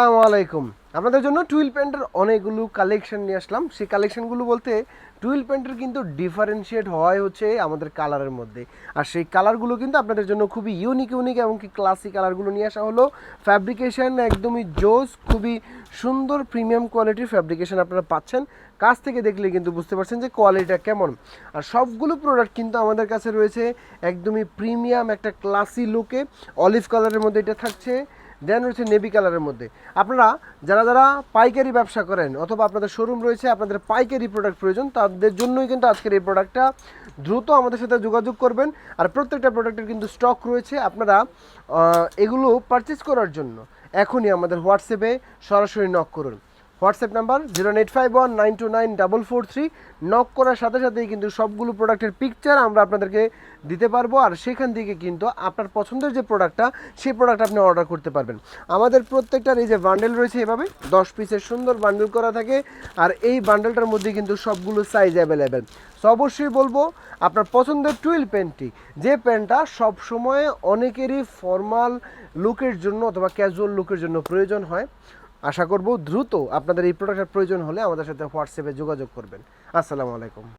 আসসালামু আলাইকুম। আপনাদের জন্য টুইল প্যান্টের অনেকগুলো কালেকশন নিয়ে আসলাম। সেই কালেকশনগুলো বলতে টুইল প্যান্টের কিন্তু ডিফারেন্সিয়েট হয় হচ্ছে আমাদের কালারের মধ্যে। আর সেই কালারগুলো কিন্তু আপনাদের জন্য খুবই ইউনিক এবং কি ক্লাসি কালারগুলো নিয়ে আসা হলো। ফ্যাব্রিকেশন একদমই জোস, খুবই সুন্দর প্রিমিয়াম কোয়ালিটির ফ্যাব্রিকেশন আপনারা পাচ্ছেন। কাছ থেকে দেখলে কিন্তু বুঝতে পারছেন যে কোয়ালিটিটা কেমন। আর সবগুলো প্রোডাক্ট কিন্তু আমাদের কাছে রয়েছে একদমই প্রিমিয়াম একটা ক্লাসি লুকে। অলিভ কালারের মধ্যে এটা থাকছে, দেন রয়েছে নেভি কালারের মধ্যে। আপনারা যারা পাইকারি ব্যবসা করেন অথবা আপনাদের শোরুম রয়েছে, আপনাদের পাইকারি প্রোডাক্ট প্রয়োজন, তাদের জন্যই কিন্তু আজকের এই প্রোডাক্টটা। দ্রুত আমাদের সাথে যোগাযোগ করবেন। আর প্রত্যেকটা প্রোডাক্টের কিন্তু স্টক রয়েছে। আপনারা এগুলো পারচেস করার জন্য এখনই আমাদের হোয়াটসঅ্যাপে সরাসরি নক করুন। WhatsApp number 08519294443। নক করার সাথে সাথেই কিন্তু সবগুলো প্রোডাক্টের পিকচার আমরা আপনাদেরকে দিতে পারবো। আর সেখান থেকে কিন্তু আপনার পছন্দের যে প্রোডাক্টটা, সেই প্রোডাক্ট আপনি অর্ডার করতে পারবেন। আমাদের প্রত্যেকটার এই যে বান্ডেল রয়েছে, এভাবে 10 পিসের সুন্দর বান্ডেল করা থাকে। আর এই বান্ডেলটার মধ্যে কিন্তু সবগুলো সাইজ অ্যাভেলেবেল। সো অবশ্যই বলবো আপনার পছন্দের টুইল প্যান্টটি, যে প্যান্টটা সবসময় অনেকেরই ফর্মাল লুকের জন্য অথবা ক্যাজুয়াল লুকের জন্য প্রয়োজন হয়। আশা করব দ্রুত আপনাদের এই প্রোডাক্টের প্রয়োজন হলে আমাদের সাথে হোয়াটসঅ্যাপে যোগাযোগ করবেন। আসসালামু আলাইকুম।